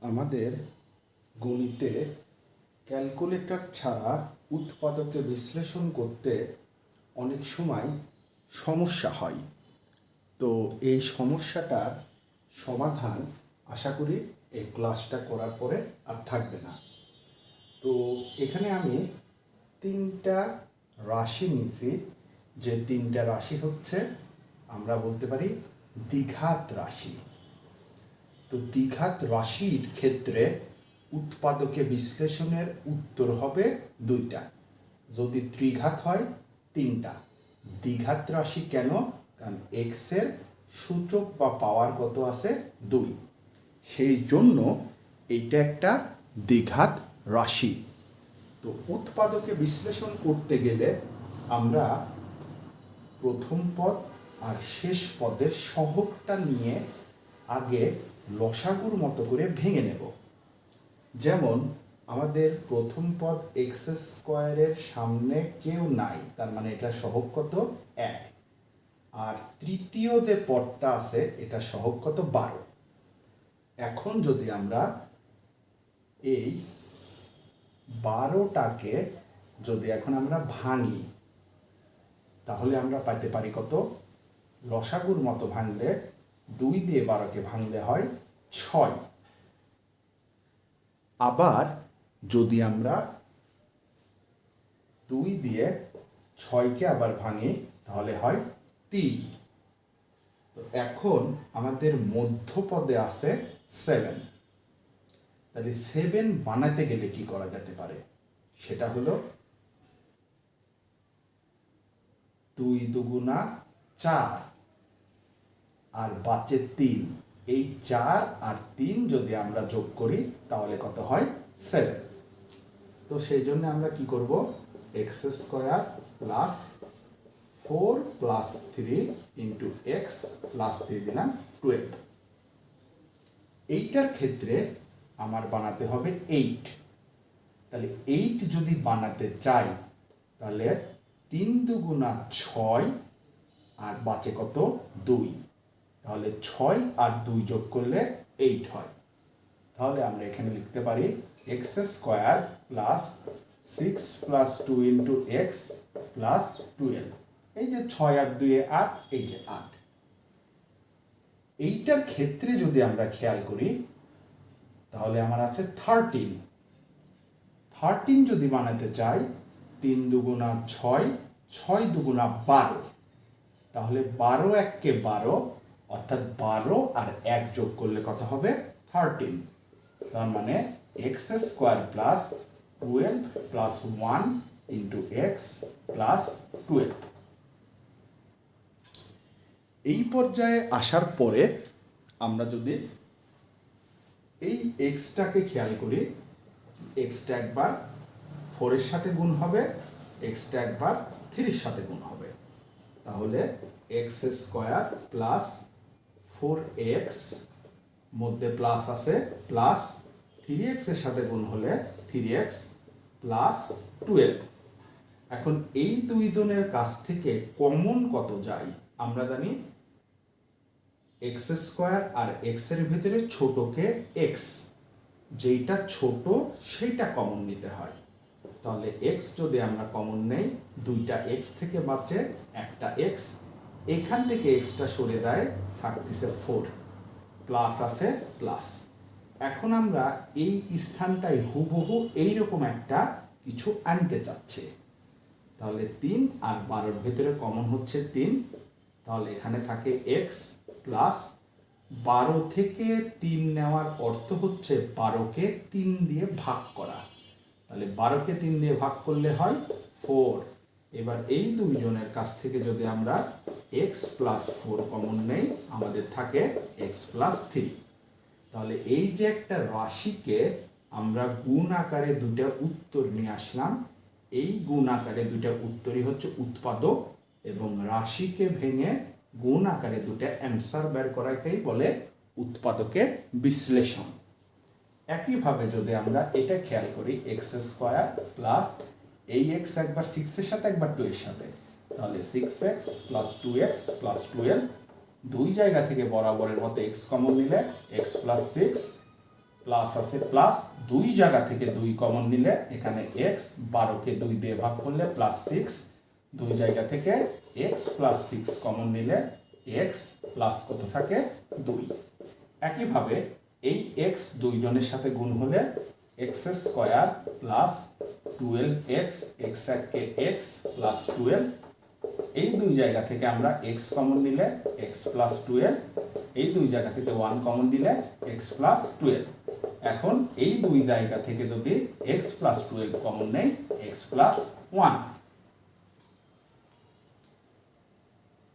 আমাদের গণিতে ক্যালকুলেটর ছাড়া উৎপাদকে বিশ্লেষণ করতে অনেক সময় সমস্যা হয়। তো এই সমস্যাটার সমাধান আশা করি এই ক্লাসটা করার পরে আর থাকবে না। তো এখানে আমি তিনটা রাশি নিয়েছি, যে তিনটা রাশি হচ্ছে আমরা বলতে পারি দ্বিঘাত রাশি। তো দ্বিঘাত রাশির ক্ষেত্রে উৎপাদকে বিশ্লেষণের উত্তর হবে দুইটা, যদি ত্রিঘাত হয় তিনটা। দ্বিঘাত রাশি কেন? কারণ এক্সের সূচক বা পাওয়ার কত আছে? 2, সেই জন্য এইটা একটা দ্বিঘাত রাশি। তো উৎপাদকে বিশ্লেষণ করতে গেলে আমরা প্রথম পদ আর শেষ পদের সহগটা নিয়ে আগে লসাগুর মতো করে ভেঙে নেব। যেমন আমাদের প্রথম পদ এক্স স্কোয়ারের সামনে কেউ নাই, তার মানে এটা সহগ কত? 1। আর তৃতীয় যে পদটা আছে এটা সহগ কত? 12। এখন যদি আমরা এই 12টাকে যদি এখন আমরা ভাঙি, তাহলে আমরা পাইতে পারি কত? লসাগুর মতো ভাঙলে 2 দিয়ে 12কে ভাঙলে হয় 6। আবার যদি আমরা 2 দিয়ে 6কে আবার ভাঙি তাহলে হয় 3। তো এখন আমাদের মধ্যপদে আছে 7। তাহলে 7 বানাতে গেলে কি করা যেতে পারে? সেটা হলো 2 দুগুণা 4 আর বাঁচে 3। এই 4 আর 3 যদি আমরা যোগ করি তাহলে কত হয়? 7। তো সেই জন্য আমরা কি করব? X square plus 4 plus 3 into x plus 3 দিলাম 12। এইটার ক্ষেত্রে আমার বানাতে হবে 8। তাহলে 8 যদি বানাতে চাই তাহলে 3 দুগুণা 6 আর বাঁচে কত? 2। তাহলে 6 আর 2 যোগ করলে 8 হয়। তাহলে আমরা এখানে লিখতে পারি x square plus 6 plus 2 into x plus 12। এই যে 6 আর 2 8, এই যে 8। এইটার ক্ষেত্রে যদি আমরা খেয়াল করি তাহলে আমার আছে 13। 13 যদি বানাতে চাই 3 দুগুণা 6, 6 দুগুণা 12। তাহলে 12 এককে 12, অর্থাৎ 12 আর 1 যোগ করলে কত হবে? 13। তার মানে x square plus 12 plus 1 into x plus 12। এই পর্যায়ে আসার পরে আমরা যদি এই এক্সটাকে খেয়াল করি, এক্সটা একবার 4-এর সাথে গুণ হবে, এক্সটা একবার 3-এর সাথে গুণ হবে। তাহলে এক্স স্কোয়ার প্লাস 4x মধ্যে প্লাস আছে, প্লাস 3x এর সাথে গুণ হলে 3x প্লাস 12। এখন এই দুই জনের কাছ থেকে কমন কত যায়? আমরা জানি এক্স স্কোয়ার আর এক্স এর ভিতরে ছোটকে এক্স, যেইটা ছোট সেইটা কমন নিতে হয়। তাহলে এক্স যদি আমরা কমন নেই, দুইটা এক্স থেকে বাঁচে একটা এক্স, এখান থেকে এক্সটা সরে দেয়, থাকতেছে 4, প্লাস আছে প্লাস। এখন আমরা এই স্থানটায় হুবহু এইরকম একটা কিছু আনতে চাচ্ছি। তাহলে 3 আর 12-র ভেতরে কমন হচ্ছে 3, তাহলে এখানে থাকে এক্স প্লাস 12 থেকে 3 নেওয়ার অর্থ হচ্ছে 12কে 3 দিয়ে ভাগ করা। তাহলে 12কে 3 দিয়ে ভাগ করলে হয় 4। এবার এই দুইজনের কাছ থেকে যদি আমরা এক্স প্লাস 4 কমন নেই, আমাদের থাকে এক্স প্লাস 3। তাহলে এই যে একটা রাশিকে আমরা গুণ আকারে দুটা উত্তর নিয়ে আসলাম, এই গুণ আকারে দুটা উত্তরই হচ্ছে উৎপাদক, এবং রাশিকে ভেঙে গুণ আকারে দুটা অ্যান্সার বের করাকেই বলে উৎপাদকের বিশ্লেষণ। একইভাবে যদি আমরা এটা খেয়াল করি, এক্স স্কোয়ার প্লাস এই এক্স একবার 6-এর সাথে একবার 2 এর সাথে, তাহলে 6x প্লাস 2x প্লাস 12, দুই জায়গা থেকে বরাবরের মতো এক্স কমন নিলে এক্স প্লাস 6 প্লাস আছে প্লাস, 2 জায়গা থেকে 2 কমন নিলে এখানে x, 12কে 2 দিয়ে ভাগ করলে প্লাস 6, 2 জায়গা থেকে x প্লাস 6 কমন নিলে x প্লাস কত থাকে 2। একইভাবে এই x 2 জনের সাথে গুণ হলে x square plus 12x, x এককে x প্লাস 12, এই 2 জায়গা থেকে আমরা x কমন নিলে x প্লাস 12, এই 2 জায়গা থেকে 1 কমন নিলে x প্লাস 12। এখন এই 2 জায়গা থেকে যদি x প্লাস 12 কমন নেই x প্লাস 1,